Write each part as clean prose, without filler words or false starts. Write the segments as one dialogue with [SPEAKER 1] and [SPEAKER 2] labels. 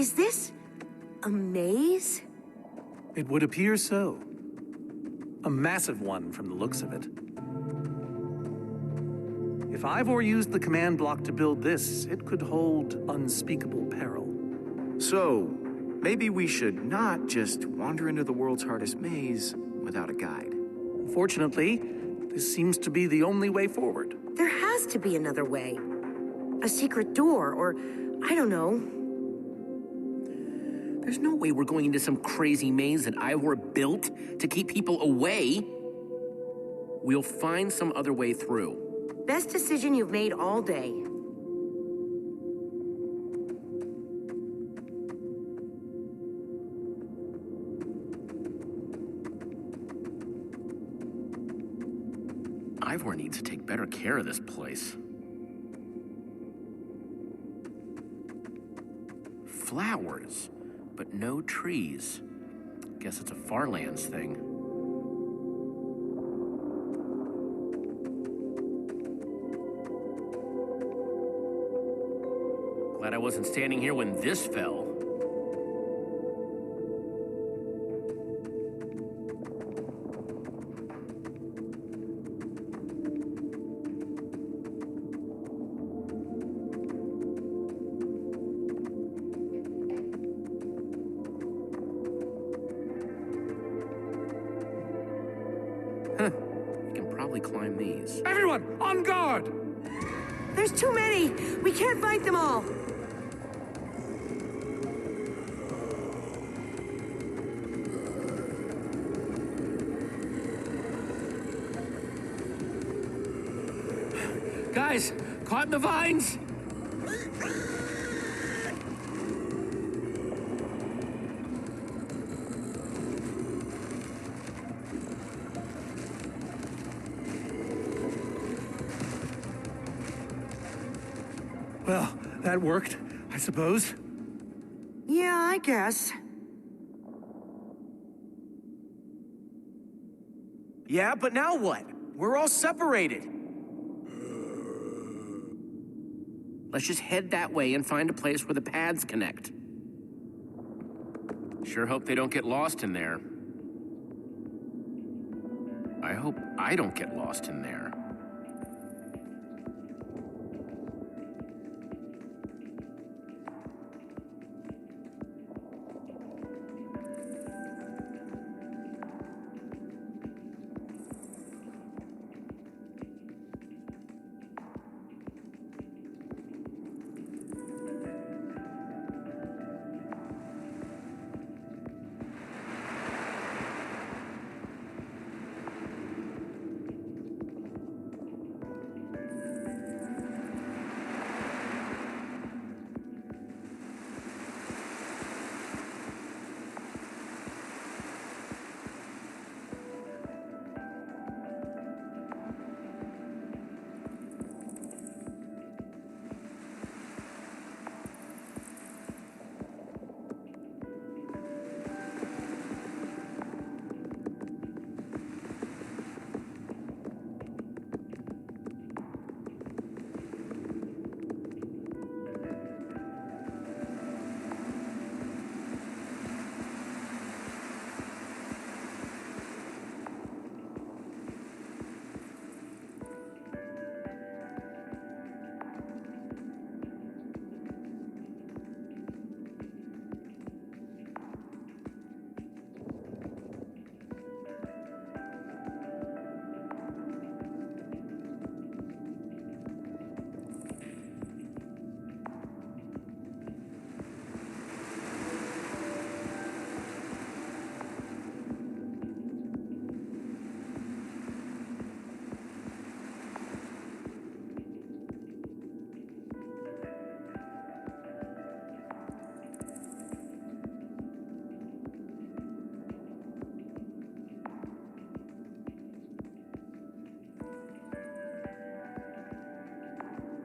[SPEAKER 1] Is this a maze?
[SPEAKER 2] It would appear so. A massive one from the looks of it. If Ivor used the command block to build this, it could hold unspeakable peril.
[SPEAKER 3] So, maybe we should not just wander into the world's hardest maze without a guide.
[SPEAKER 2] Unfortunately, this seems to be the only way forward.
[SPEAKER 1] There has to be another way. A secret door, or I don't know.
[SPEAKER 4] There's no way we're going into some crazy maze that Ivor built to keep people away. We'll find some other way through.
[SPEAKER 1] Best decision you've made all day.
[SPEAKER 4] Ivor needs to take better care of this place. Flowers, but no trees. Guess it's a Farlands thing. Glad I wasn't standing here when this fell. We can probably climb these.
[SPEAKER 2] Everyone, on guard!
[SPEAKER 1] There's too many! We can't fight them all!
[SPEAKER 4] Guys, caught in the vines!
[SPEAKER 2] Well, that worked, I suppose.
[SPEAKER 1] Yeah, I guess.
[SPEAKER 3] Yeah, but now what? We're all separated.
[SPEAKER 4] Let's just head that way and find a place where the paths connect. Sure hope they don't get lost in there. I hope I don't get lost in there.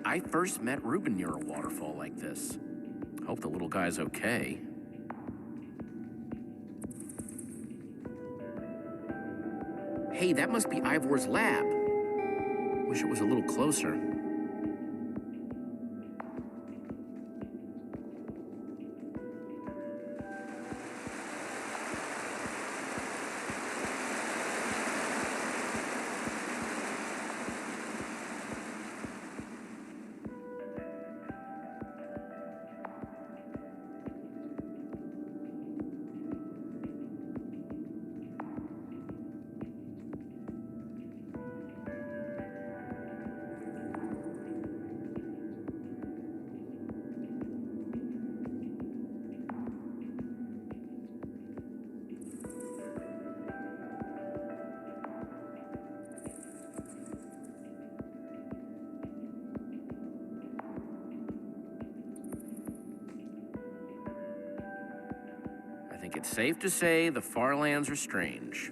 [SPEAKER 4] I first met Reuben near a waterfall like this. Hope the little guy's okay. Hey, that must be Ivor's lab. Wish it was a little closer. think it's safe to say the far lands are strange.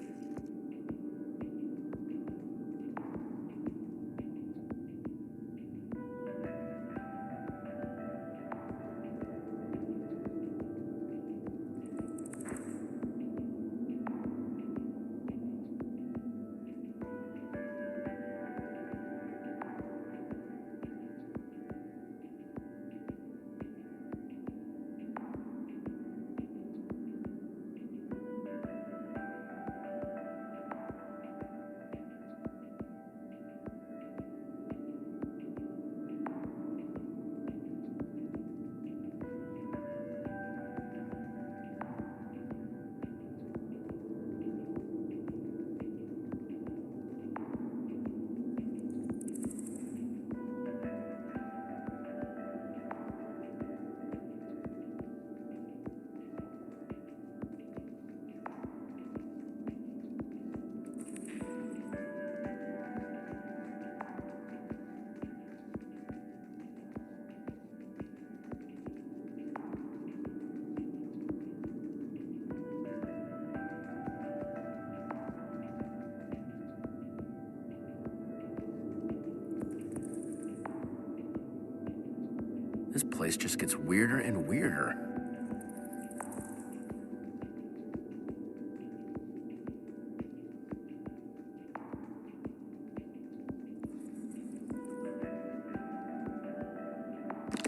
[SPEAKER 4] This place just gets weirder and weirder.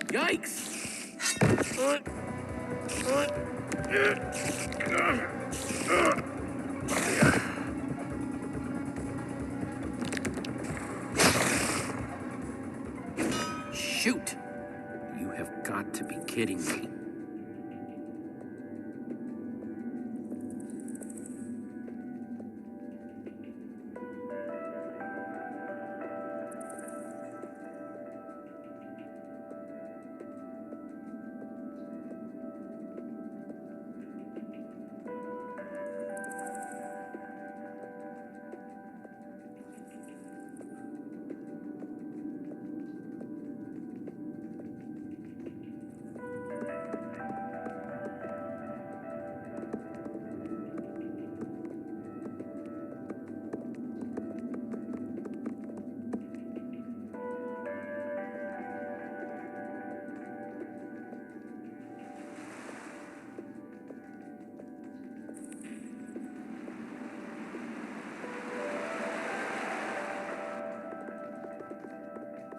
[SPEAKER 4] Yikes! Shoot! You have got to be kidding me.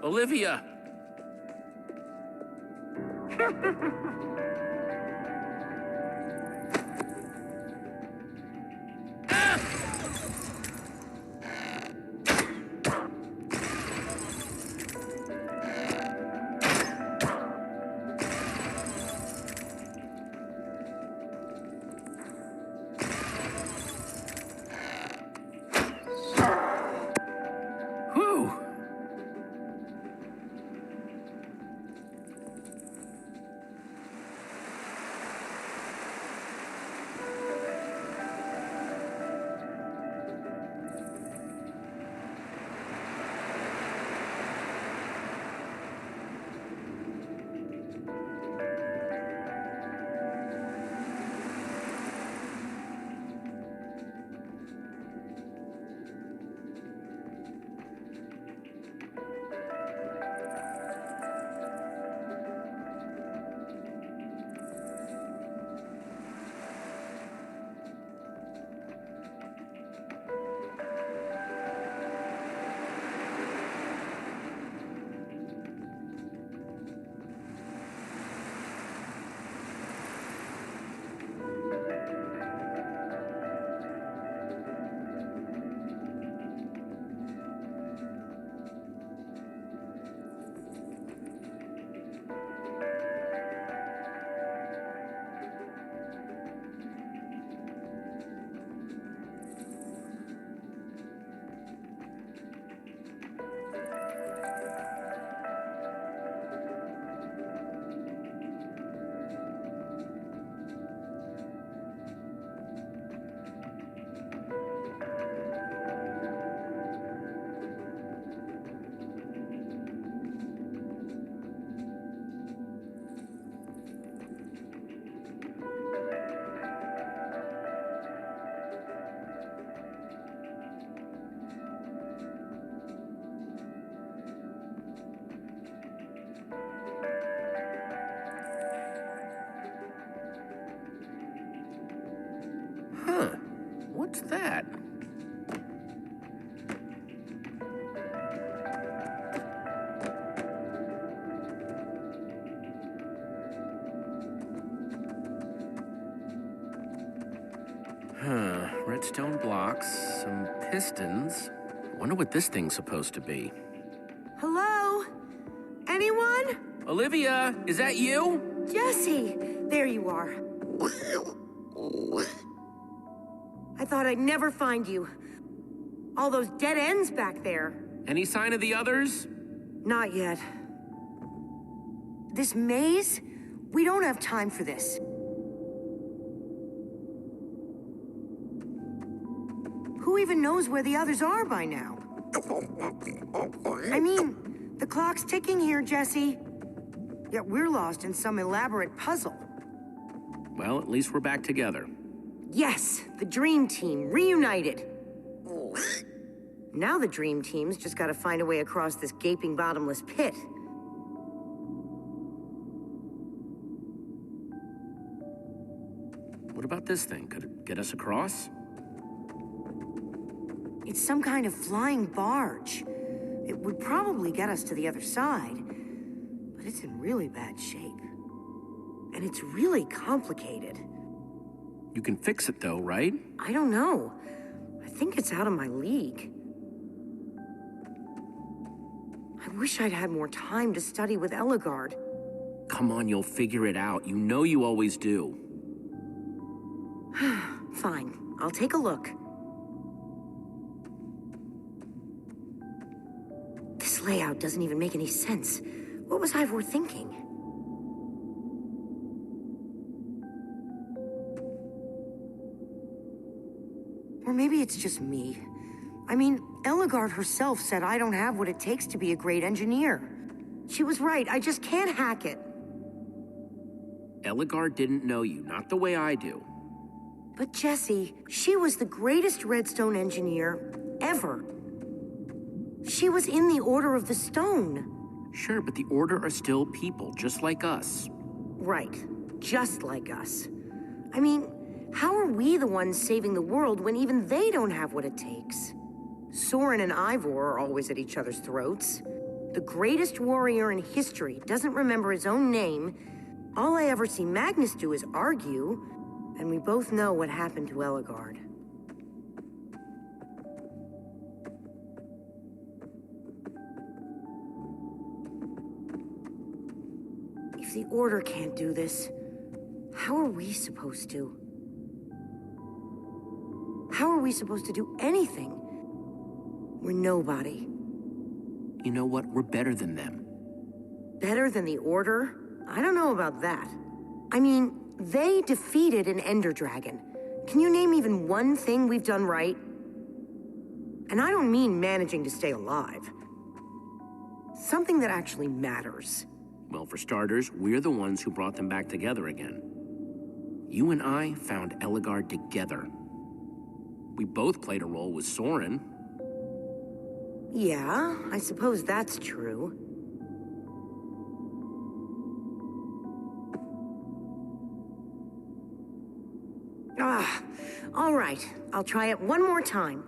[SPEAKER 4] Olivia! Whew! redstone blocks, some pistons. Wonder what this thing's supposed to be.
[SPEAKER 1] Hello? Anyone?
[SPEAKER 4] Olivia, is that you?
[SPEAKER 1] Jesse! There you are. I thought I'd never find you. All those dead ends back there.
[SPEAKER 4] Any sign of the others?
[SPEAKER 1] Not yet. This maze? We don't have time for this. Who even knows where the others are by now? I mean, the clock's ticking here, Jesse. Yet we're lost in some elaborate puzzle.
[SPEAKER 4] Well, at least we're back together.
[SPEAKER 1] Yes, the Dream Team, reunited. Now the Dream Team's just gotta find a way across this gaping bottomless pit.
[SPEAKER 4] What about this thing? Could it get us across?
[SPEAKER 1] It's some kind of flying barge. It would probably get us to the other side, but it's in really bad shape. And it's really complicated.
[SPEAKER 4] You can fix it though, right?
[SPEAKER 1] I don't know. I think it's out of my league. I wish I'd had more time to study with Eligard.
[SPEAKER 4] Come on, you'll figure it out. You know you always do.
[SPEAKER 1] Fine, I'll take a look. This layout doesn't even make any sense. What was Ivor thinking? Or maybe it's just me. I mean, Eligard herself said I don't have what it takes to be a great engineer. She was right, I just can't hack it.
[SPEAKER 4] Eligard didn't know you, not the way I do.
[SPEAKER 1] But Jesse, she was the greatest redstone engineer ever. She was in the Order of the Stone.
[SPEAKER 4] Sure, but the Order are still people, just like us.
[SPEAKER 1] Right, just like us. I mean, how are we the ones saving the world when even they don't have what it takes? Soren and Ivor are always at each other's throats. The greatest warrior in history doesn't remember his own name. All I ever see Magnus do is argue, and we both know what happened to Eligard. If the Order can't do this, how are we supposed to? How are we supposed to do anything? We're nobody.
[SPEAKER 4] You know what? We're better than them.
[SPEAKER 1] Better than the Order? I don't know about that. I mean, they defeated an Ender Dragon. Can you name even one thing we've done right? And I don't mean managing to stay alive. Something that actually matters.
[SPEAKER 4] Well, for starters, we're the ones who brought them back together again. You and I found Eligard together. We both played a role with Soren.
[SPEAKER 1] Yeah, I suppose that's true. All right. I'll try it one more time.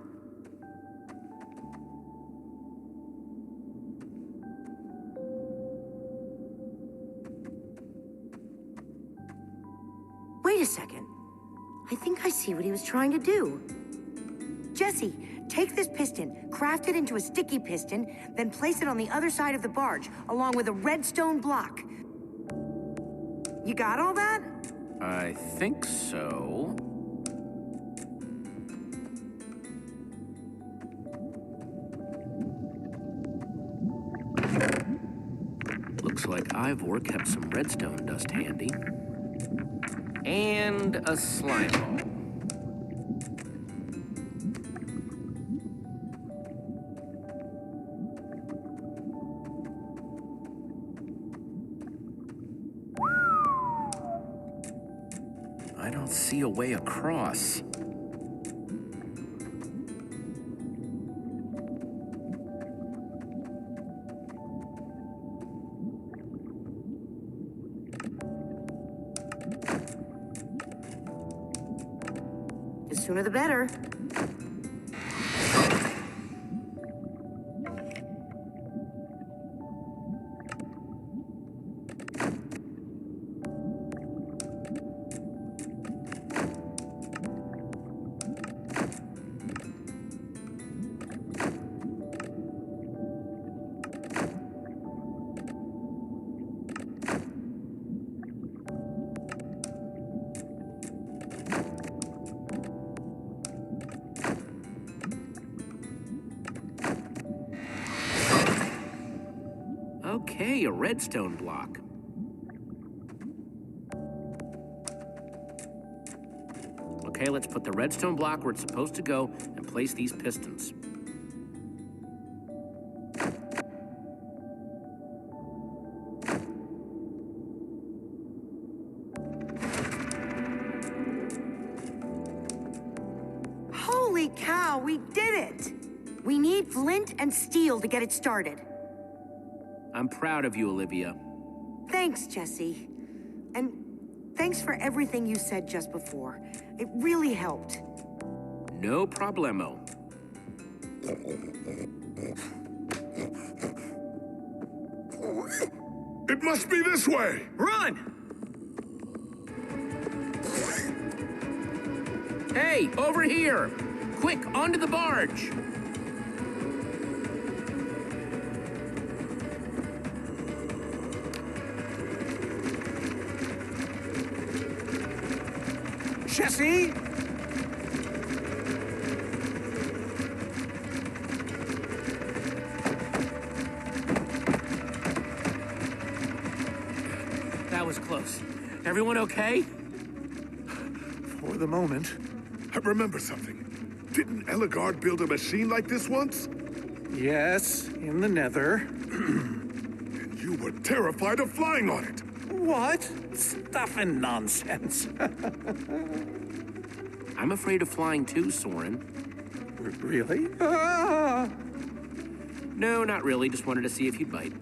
[SPEAKER 1] Wait a second. I think I see what he was trying to do. Jesse, take this piston, craft it into a sticky piston, then place it on the other side of the barge, along with a redstone block. You got all that?
[SPEAKER 4] I think so. Looks like Ivor kept some redstone dust handy. And a slime ball. I don't see a way across.
[SPEAKER 1] The sooner the better.
[SPEAKER 4] Okay, a redstone block. Okay, let's put the redstone block where it's supposed to go and place these pistons.
[SPEAKER 1] Holy cow, we did it! We need flint and steel to get it started.
[SPEAKER 4] I'm proud of you, Olivia.
[SPEAKER 1] Thanks, Jesse. And thanks for everything you said just before. It really helped.
[SPEAKER 4] No problemo.
[SPEAKER 5] It must be this way!
[SPEAKER 3] Run!
[SPEAKER 4] Hey, over here! Quick, onto the barge!
[SPEAKER 2] Jesse?
[SPEAKER 4] That was close. Everyone okay?
[SPEAKER 2] For the moment.
[SPEAKER 5] I remember something. Didn't Ellegaard build a machine like this once?
[SPEAKER 2] Yes, in the nether.
[SPEAKER 5] And you were terrified of flying on it.
[SPEAKER 2] What? Stuff and nonsense.
[SPEAKER 4] I'm afraid of flying too, Soren.
[SPEAKER 2] Really? Ah!
[SPEAKER 4] No, not really. Just wanted to see if you'd bite.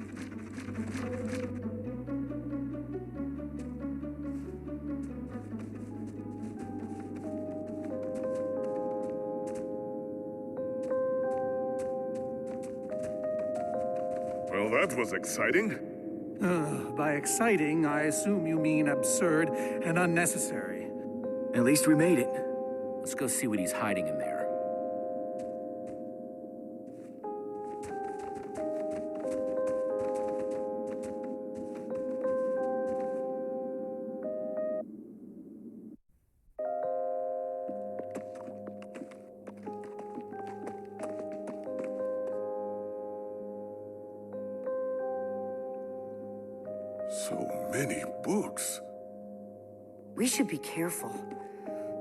[SPEAKER 5] Well, that was exciting.
[SPEAKER 2] By exciting, I assume you mean absurd and unnecessary.
[SPEAKER 3] At least we made it.
[SPEAKER 4] Let's go see what he's hiding in there.
[SPEAKER 5] So many books.
[SPEAKER 1] We should be careful.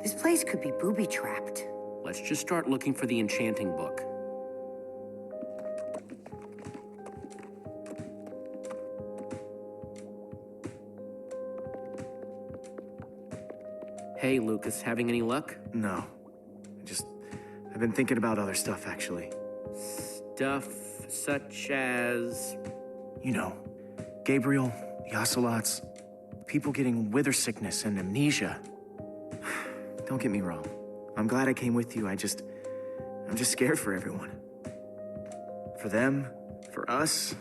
[SPEAKER 1] This place could be booby-trapped.
[SPEAKER 4] Let's just start looking for the enchanting book. Hey, Lucas, having any luck?
[SPEAKER 3] No. I've been thinking about other stuff, actually.
[SPEAKER 4] Stuff such as...
[SPEAKER 3] You know, Gabriel, the ocelots, people getting wither sickness and amnesia. Don't get me wrong. I'm glad I came with you. I'm just scared for everyone. For them, for us.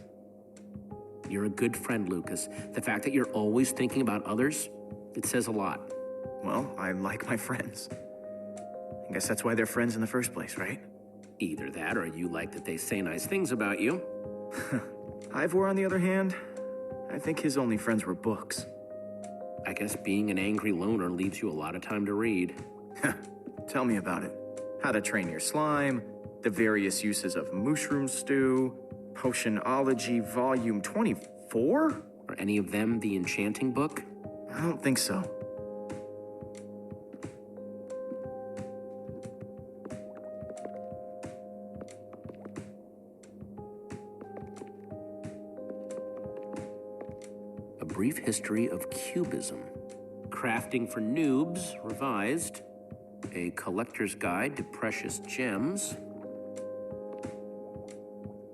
[SPEAKER 4] You're a good friend, Lucas. The fact that you're always thinking about others, it says a lot.
[SPEAKER 3] Well, I like my friends. I guess that's why they're friends in the first place, right?
[SPEAKER 4] Either that or you like that they say nice things about you.
[SPEAKER 3] Ivor, on the other hand, I think his only friends were books.
[SPEAKER 4] I guess being an angry loner leaves you a lot of time to read.
[SPEAKER 3] Tell me about it. How to train your slime, the various uses of mushroom stew, Potionology Volume 24?
[SPEAKER 4] Are any of them the enchanting book?
[SPEAKER 3] I don't think so.
[SPEAKER 4] A Brief History of Cubism. Crafting for Noobs, revised. A Collector's Guide to Precious Gems.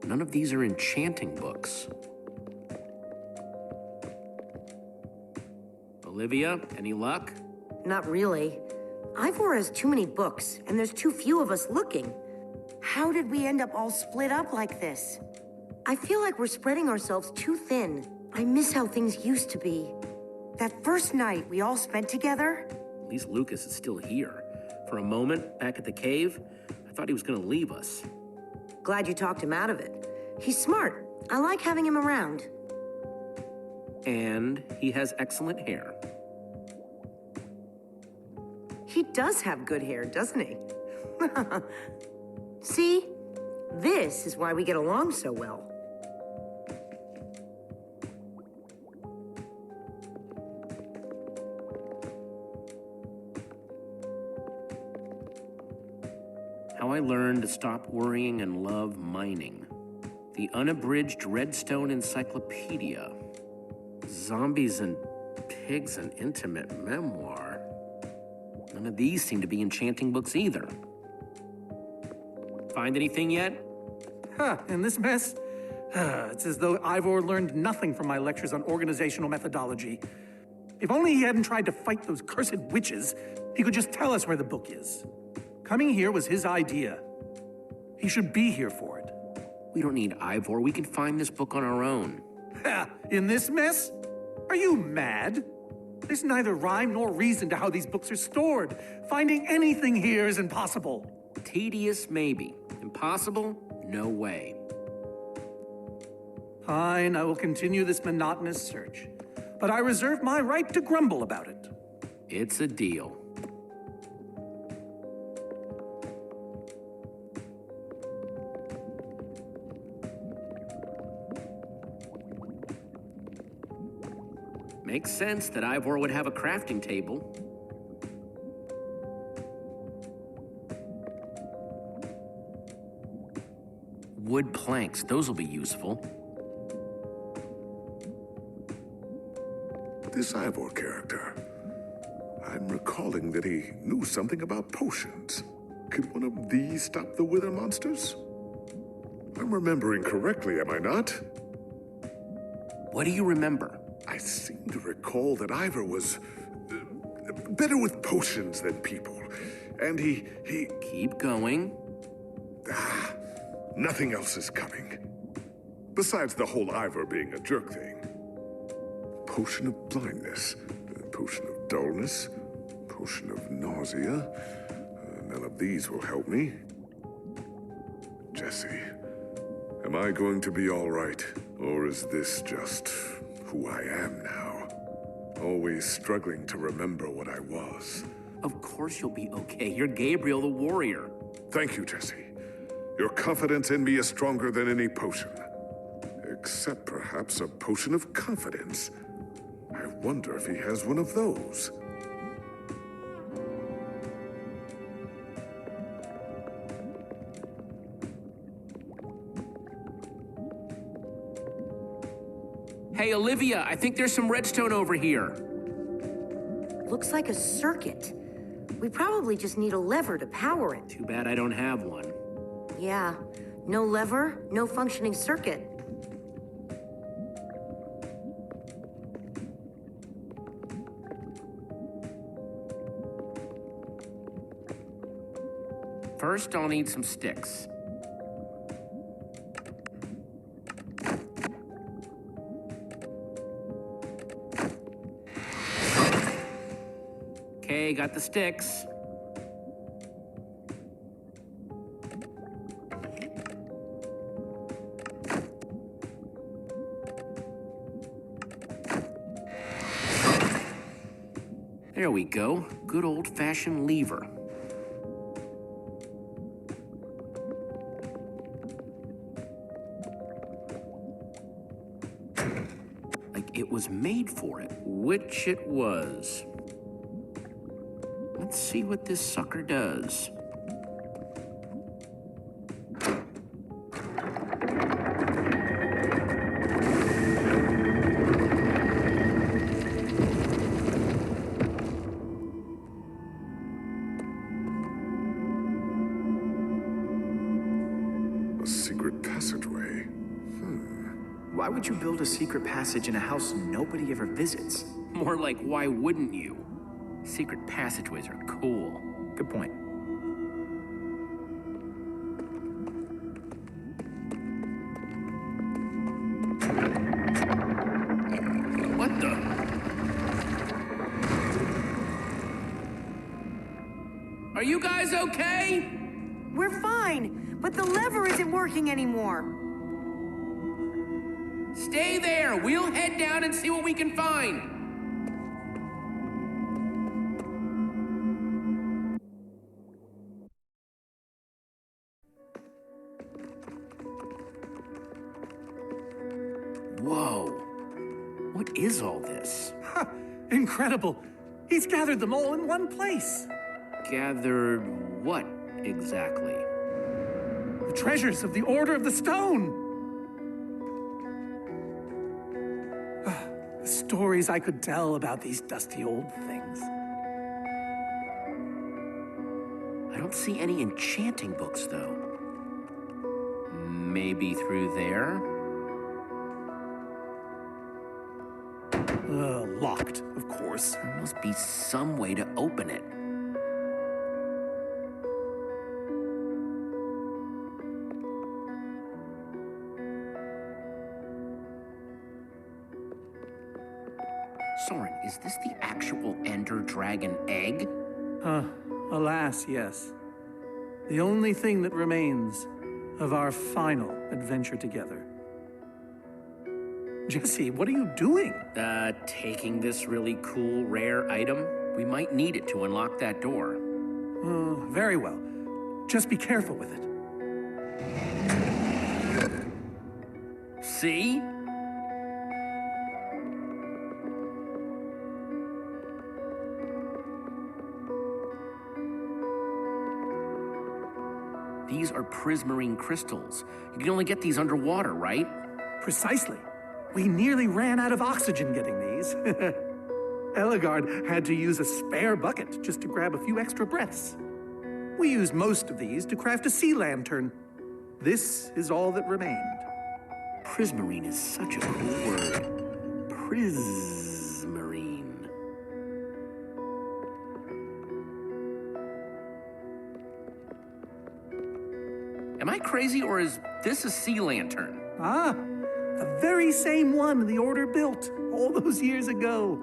[SPEAKER 4] None of these are enchanting books. Olivia, any luck?
[SPEAKER 1] Not really. Ivor has too many books, and there's too few of us looking. How did we end up all split up like this? I feel like we're spreading ourselves too thin. I miss how things used to be. That first night we all spent together.
[SPEAKER 4] At least Lucas is still here. For a moment, back at the cave, I thought he was gonna leave us.
[SPEAKER 1] Glad you talked him out of it. He's smart. I like having him around.
[SPEAKER 4] And he has excellent hair.
[SPEAKER 1] He does have good hair, doesn't he? See? This is why we get along so well.
[SPEAKER 4] How I Learned to Stop Worrying and Love Mining. The Unabridged Redstone Encyclopedia. Zombies and Pigs, an Intimate Memoir. None of these seem to be enchanting books either. Find anything yet?
[SPEAKER 2] In this mess? It's as though Ivor learned nothing from my lectures on organizational methodology. If only he hadn't tried to fight those cursed witches, he could just tell us where the book is. Coming here was his idea. He should be here for it.
[SPEAKER 4] We don't need Ivor. We can find this book on our own.
[SPEAKER 2] In this mess? Are you mad? There's neither rhyme nor reason to how these books are stored. Finding anything here is impossible.
[SPEAKER 4] Tedious, maybe. Impossible? No way.
[SPEAKER 2] Fine, I will continue this monotonous search. But I reserve my right to grumble about it.
[SPEAKER 4] It's a deal. Makes sense that Ivor would have a crafting table. Wood planks, those will be useful.
[SPEAKER 5] This Ivor character. I'm recalling that he knew something about potions. Could one of these stop the wither monsters? I'm remembering correctly, am I not?
[SPEAKER 4] What do you remember?
[SPEAKER 5] I seem to recall that Ivor was better with potions than people. And he...
[SPEAKER 4] Keep going.
[SPEAKER 5] Nothing else is coming. Besides the whole Ivor being a jerk thing. Potion of blindness, potion of dullness, potion of nausea. None of these will help me. Jesse, am I going to be all right? Or is this just who I am now? Always struggling to remember what I was.
[SPEAKER 4] Of course you'll be okay. You're Gabriel the warrior.
[SPEAKER 5] Thank you, Jesse. Your confidence in me is stronger than any potion. Except perhaps a potion of confidence. I wonder if he has one of those.
[SPEAKER 4] Hey, Olivia, I think there's some redstone over here.
[SPEAKER 1] Looks like a circuit. We probably just need a lever to power it.
[SPEAKER 4] Too bad I don't have one.
[SPEAKER 1] Yeah, no lever, no functioning circuit.
[SPEAKER 4] First, I'll need some sticks. Okay, got the sticks. There we go. Good old-fashioned lever. Like it was made for it, which it was. Let's see what this sucker does.
[SPEAKER 5] A secret passageway.
[SPEAKER 3] Why would you build a secret passage in a house nobody ever visits?
[SPEAKER 4] More like, why wouldn't you? Secret passageways are cool.
[SPEAKER 3] Good point.
[SPEAKER 4] What the? Are you guys okay?
[SPEAKER 1] We're fine, but the lever isn't working anymore.
[SPEAKER 4] Stay there. We'll head down and see what we can find. Whoa. What is all this?
[SPEAKER 2] Ha! Incredible! He's gathered them all in one place.
[SPEAKER 4] Gathered what exactly?
[SPEAKER 2] The treasures of the Order of the Stone! The stories I could tell about these dusty old things.
[SPEAKER 4] I don't see any enchanting books, though. Maybe through there?
[SPEAKER 2] Locked, of course.
[SPEAKER 4] There must be some way to open it. Soren, is this the actual Ender Dragon egg?
[SPEAKER 2] Alas, yes. The only thing that remains of our final adventure together. Jesse, what are you doing?
[SPEAKER 4] Taking this really cool, rare item? We might need it to unlock that door.
[SPEAKER 2] Very well. Just be careful with it.
[SPEAKER 4] See? These are prismarine crystals. You can only get these underwater, right?
[SPEAKER 2] Precisely. We nearly ran out of oxygen getting these. Eligard had to use a spare bucket just to grab a few extra breaths. We used most of these to craft a sea lantern. This is all that remained.
[SPEAKER 4] Prismarine is such a cool word. Prismarine. Am I crazy, or is this a sea lantern?
[SPEAKER 2] Ah, the very same one the Order built all those years ago.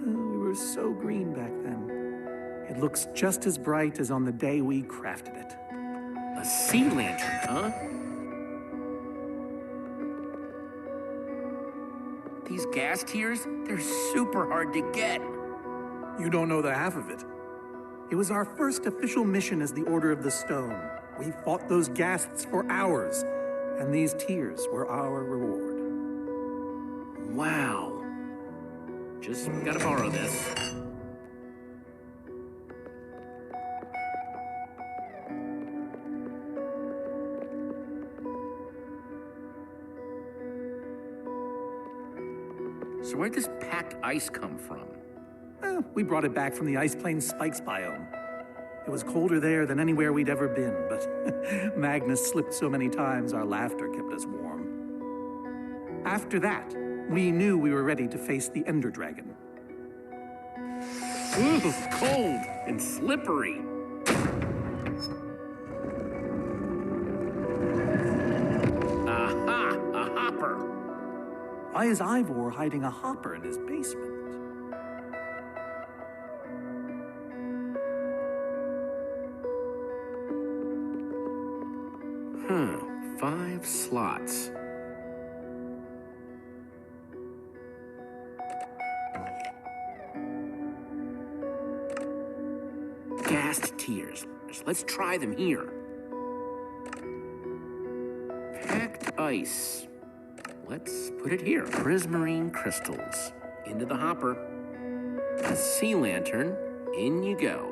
[SPEAKER 2] We were so green back then. It looks just as bright as on the day we crafted it.
[SPEAKER 4] A sea lantern, huh? These gas tiers, they're super hard to get.
[SPEAKER 2] You don't know the half of it. It was our first official mission as the Order of the Stone. We fought those ghasts for hours, and these tears were our reward.
[SPEAKER 4] Wow. Just gotta borrow this. So where'd this packed ice come from?
[SPEAKER 2] We brought it back from the Ice Plains Spikes biome. It was colder there than anywhere we'd ever been, but Magnus slipped so many times our laughter kept us warm. After that, we knew we were ready to face the Ender Dragon.
[SPEAKER 4] Ooh, cold and slippery. Aha, a hopper.
[SPEAKER 2] Why is Ivor hiding a hopper in his basement?
[SPEAKER 4] 5 slots. Ghast tears. Let's try them here. Packed ice. Let's put it here. Prismarine crystals. Into the hopper. A sea lantern. In you go.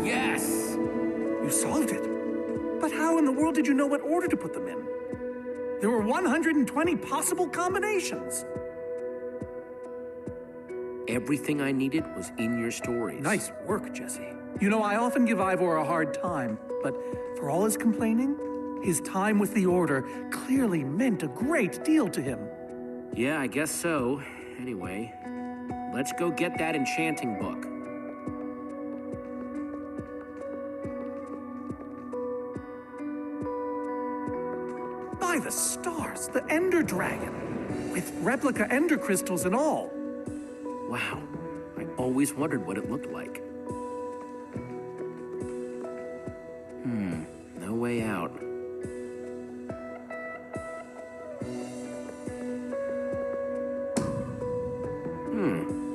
[SPEAKER 4] Yes!
[SPEAKER 2] You solved it. But how in the world did you know what order to put them in? There were 120 possible combinations.
[SPEAKER 4] Everything I needed was in your stories.
[SPEAKER 2] Nice work, Jesse. You know, I often give Ivor a hard time, but for all his complaining, his time with the Order clearly meant a great deal to him.
[SPEAKER 4] Yeah, I guess so. Anyway, let's go get that enchanting book.
[SPEAKER 2] By the stars, the Ender Dragon, with replica Ender crystals and all.
[SPEAKER 4] Wow, I always wondered what it looked like. No way out.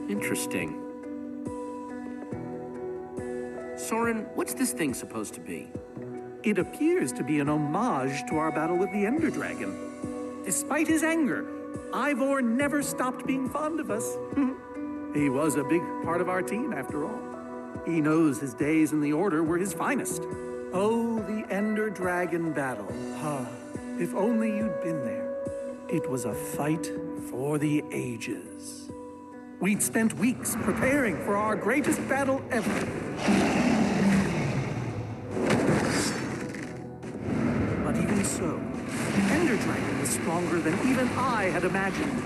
[SPEAKER 4] Interesting. Soren, what's this thing supposed to be?
[SPEAKER 2] It appears to be an homage to our battle with the Ender Dragon. Despite his anger, Ivor never stopped being fond of us. He was a big part of our team, after all. He knows his days in the Order were his finest. Oh, the Ender Dragon battle. Ah, if only you'd been there. It was a fight for the ages. We'd spent weeks preparing for our greatest battle ever. But even so, the Ender Dragon was stronger than even I had imagined.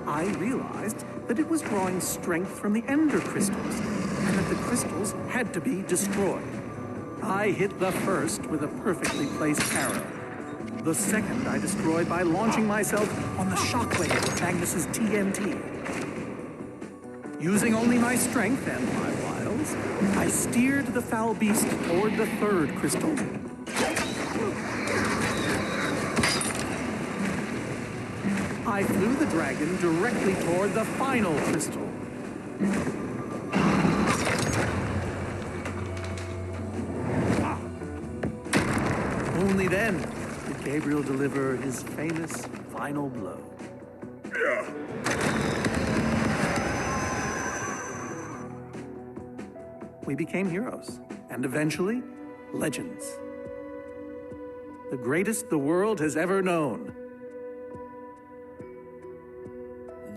[SPEAKER 2] I realized that it was drawing strength from the Ender crystals, and that the crystals had to be destroyed. I hit the first with a perfectly placed arrow. The second I destroyed by launching myself on the shockwave of Magnus's TNT. Using only my strength and my wiles, I steered the foul beast toward the third crystal. I flew the dragon directly toward the final crystal. Only then did Gabriel deliver his famous final blow. We became heroes, and eventually, legends. The greatest the world has ever known.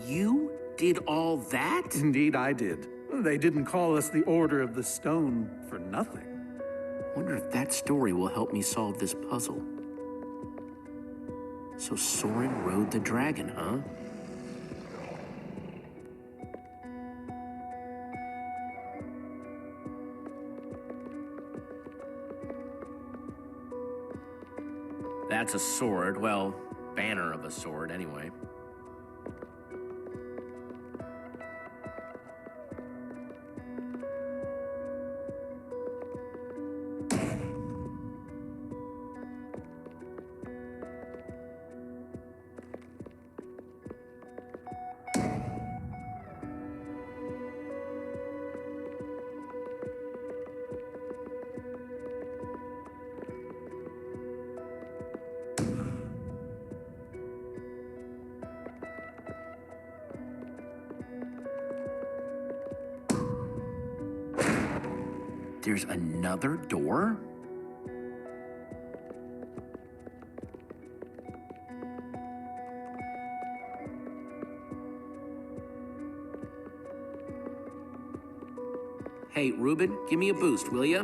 [SPEAKER 4] You did all that?
[SPEAKER 2] Indeed, I did. They didn't call us the Order of the Stone for nothing.
[SPEAKER 4] Wonder if that story will help me solve this puzzle. So Soren rode the dragon, huh? That's a sword. Well, banner of a sword, anyway. There's another door? Hey, Ruben, give me a boost, will ya?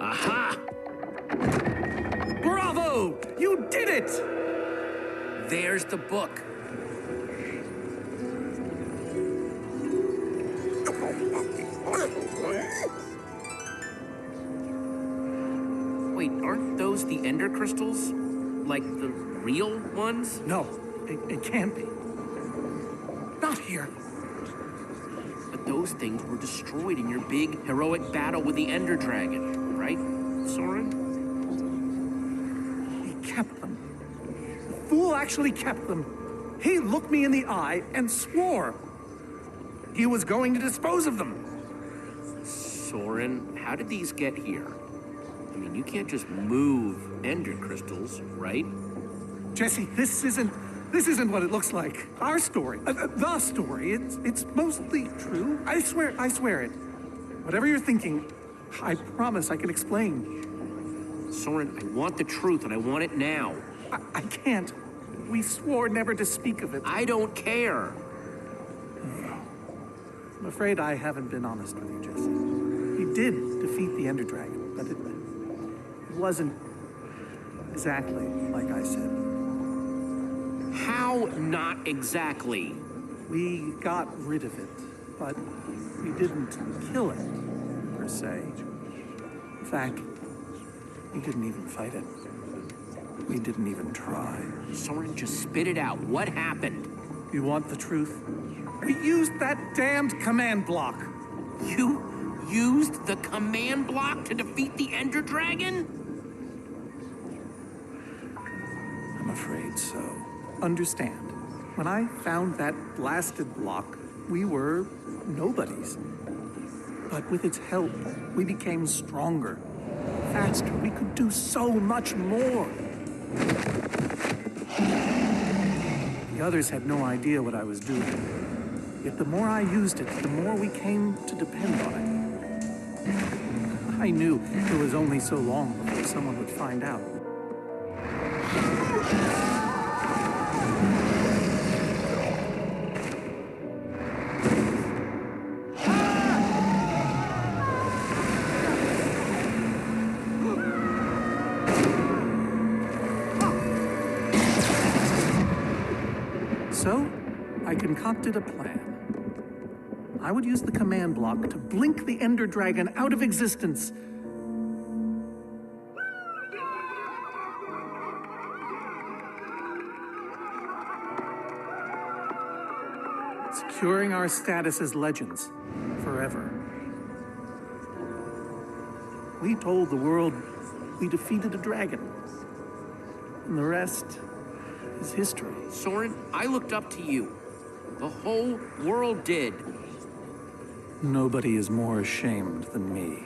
[SPEAKER 4] Aha!
[SPEAKER 2] Bravo! You did it!
[SPEAKER 4] There's the book. Wait, aren't those the Ender crystals? Like the real ones?
[SPEAKER 2] No, it can't be. Not here.
[SPEAKER 4] But those things were destroyed in your big, heroic battle with the Ender Dragon, right, Soren?
[SPEAKER 2] He kept them. The fool actually kept them. He looked me in the eye and swore he was going to dispose of them.
[SPEAKER 4] Soren, how did these get here? I mean, you can't just move Ender crystals, right?
[SPEAKER 2] Jesse, this isn't what it looks like. Our story, the story, it's mostly true. I swear it. Whatever you're thinking, I promise I can explain.
[SPEAKER 4] Soren, I want the truth, and I want it now.
[SPEAKER 2] I can't. We swore never to speak of it.
[SPEAKER 4] I don't care.
[SPEAKER 2] I'm afraid I haven't been honest with you, Jesse. He did defeat the Ender Dragon, but it wasn't exactly like I said.
[SPEAKER 4] How not exactly?
[SPEAKER 2] We got rid of it, but we didn't kill it, per se. In fact, we didn't even fight it. We didn't even try.
[SPEAKER 4] Soren, just spit it out. What happened?
[SPEAKER 2] You want the truth? We used that damned command block.
[SPEAKER 4] You used the command block to defeat the Ender Dragon?
[SPEAKER 2] I'm afraid so. Understand, When I found that blasted block, we were nobodies. But with its help, we became stronger, faster. We could do so much more. The others had no idea what I was doing. Yet the more I used it, the more we came to depend on it. I knew it was only so long before someone would find out. So, I concocted a plan. I would use the command block to blink the Ender Dragon out of existence. Securing our status as legends forever. We told the world we defeated a dragon. And the rest is history.
[SPEAKER 4] Soren, I looked up to you. The whole world did.
[SPEAKER 2] Nobody is more ashamed than me.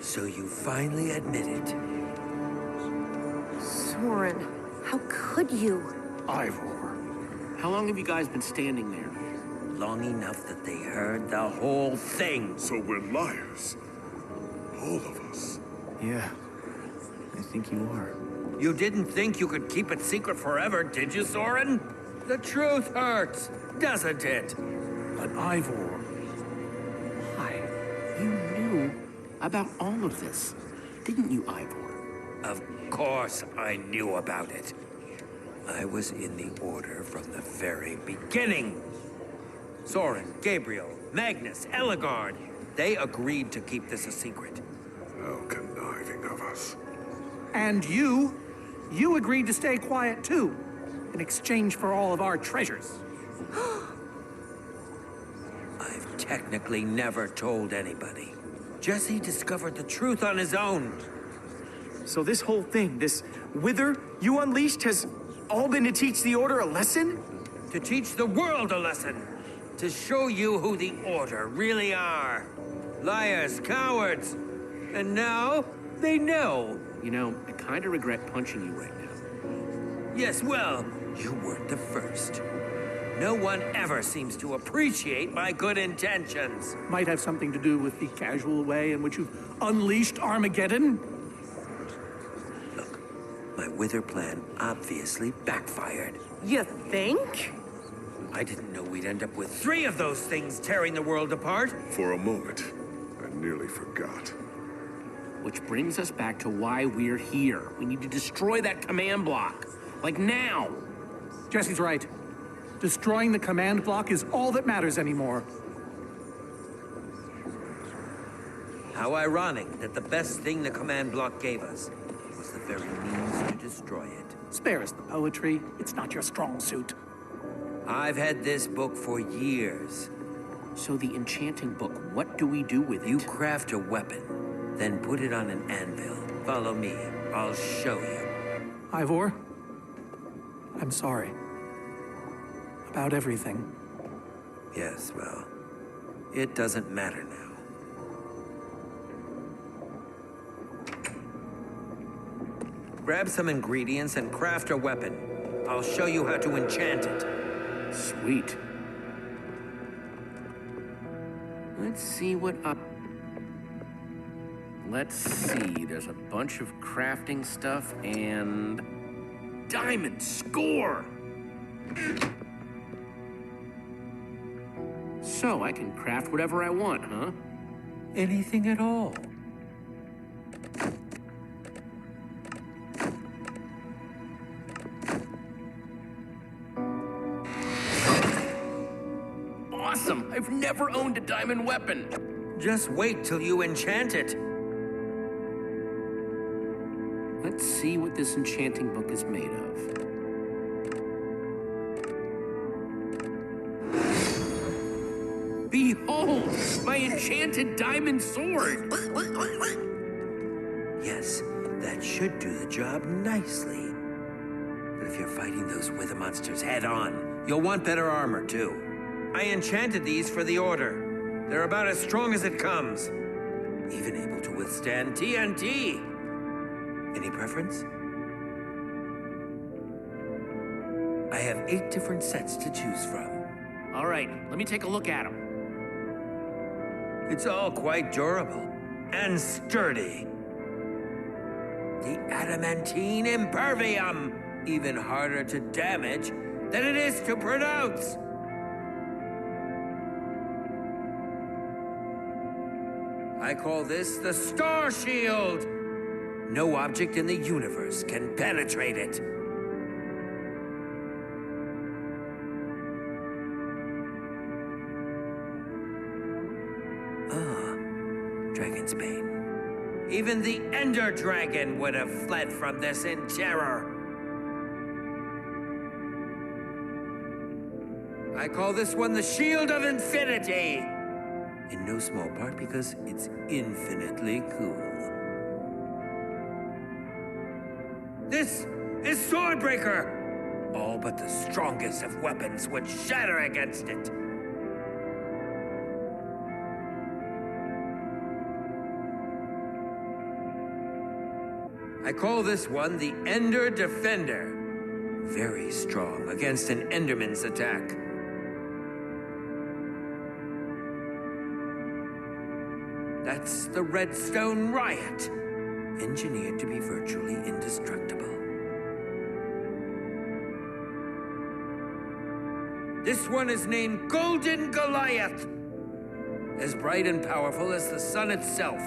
[SPEAKER 6] So you finally admit it.
[SPEAKER 1] Soren, how could you?
[SPEAKER 2] Ivor.
[SPEAKER 4] How long have you guys been standing there?
[SPEAKER 6] Long enough that they heard the whole thing.
[SPEAKER 5] So we're liars. All of us.
[SPEAKER 3] Yeah, I think you are.
[SPEAKER 6] You didn't think you could keep it secret forever, did you, Soren? The truth hurts, doesn't it?
[SPEAKER 2] But Ivor, why?
[SPEAKER 4] You knew about all of this, didn't you, Ivor?
[SPEAKER 6] Of course I knew about it. I was in the Order from the very beginning. Soren, Gabriel, Magnus, Ellegaard, they agreed to keep this a secret.
[SPEAKER 5] How conniving of us.
[SPEAKER 2] And you agreed to stay quiet too, in exchange for all of our treasures.
[SPEAKER 6] I've technically never told anybody. Jesse discovered the truth on his own.
[SPEAKER 3] So this whole thing, this wither you unleashed, has all been to teach the Order a lesson?
[SPEAKER 6] To teach the world a lesson. To show you who the Order really are. Liars, cowards. And now, they know.
[SPEAKER 4] You know, I kind of regret punching you right now.
[SPEAKER 6] Yes, well, you weren't the first. No one ever seems to appreciate my good intentions.
[SPEAKER 2] Might have something to do with the casual way in which you've unleashed Armageddon.
[SPEAKER 6] Look, my wither plan obviously backfired.
[SPEAKER 1] You think?
[SPEAKER 6] I didn't know we'd end up with 3 of those things tearing the world apart.
[SPEAKER 5] For a moment, I nearly forgot.
[SPEAKER 4] Which brings us back to why we're here. We need to destroy that command block. Like now.
[SPEAKER 2] Jesse's right. Destroying the command block is all that matters anymore.
[SPEAKER 6] How ironic that the best thing the command block gave us was the very means to destroy it.
[SPEAKER 2] Spare us the poetry. It's not your strong suit.
[SPEAKER 6] I've had this book for years.
[SPEAKER 4] So the enchanting book, what do we do with it?
[SPEAKER 6] You craft a weapon, then put it on an anvil. Follow me. I'll show you.
[SPEAKER 2] Ivor, I'm sorry. About everything.
[SPEAKER 6] Yes, well, it doesn't matter now. Grab some ingredients and craft a weapon. I'll show you how to enchant it.
[SPEAKER 4] Sweet. Let's see what up. Let's see. There's a bunch of crafting stuff and diamond score. So I can craft whatever I want, huh?
[SPEAKER 6] Anything at all.
[SPEAKER 4] Awesome! I've never owned a diamond weapon.
[SPEAKER 6] Just wait till you enchant it.
[SPEAKER 4] Let's see what this enchanting book is made of. Behold, my enchanted diamond sword!
[SPEAKER 6] Yes, that should do the job nicely. if you're fighting those wither monsters head on. You'll want better armor, too. I enchanted these for the Order. They're about as strong as it comes. Even able to withstand TNT. Any preference? I have 8 different sets to choose from.
[SPEAKER 4] All right, let me take a look at them.
[SPEAKER 6] It's all quite durable and sturdy. The adamantine impervium, even harder to damage than it is to pronounce. I call this the Star Shield. No object in the universe can penetrate it. Dragon's Bane. Even the Ender Dragon would have fled from this in terror. I call this one the Shield of Infinity. In no small part because it's infinitely cool. This is Swordbreaker. All but the strongest of weapons would shatter against it. I call this one the Ender Defender. Very strong against an Enderman's attack. That's the Redstone Riot. Engineered to be virtually indestructible. This one is named Golden Goliath. As bright and powerful as the sun itself.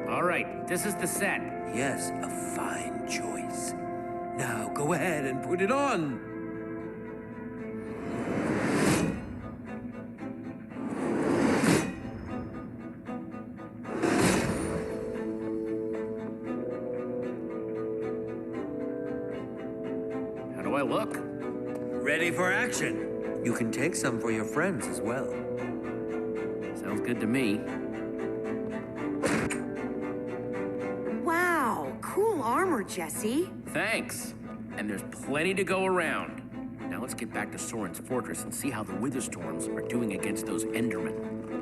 [SPEAKER 4] All right, this is the set.
[SPEAKER 6] Yes, a fine choice. Now go ahead and put it on.
[SPEAKER 4] How do I look?
[SPEAKER 6] Ready for action. You can take some for your friends as well.
[SPEAKER 4] Sounds good to me.
[SPEAKER 1] Wow, cool armor, Jesse.
[SPEAKER 4] Thanks. And there's plenty to go around. Now let's get back to Soren's fortress and see how the Witherstorms are doing against those Endermen.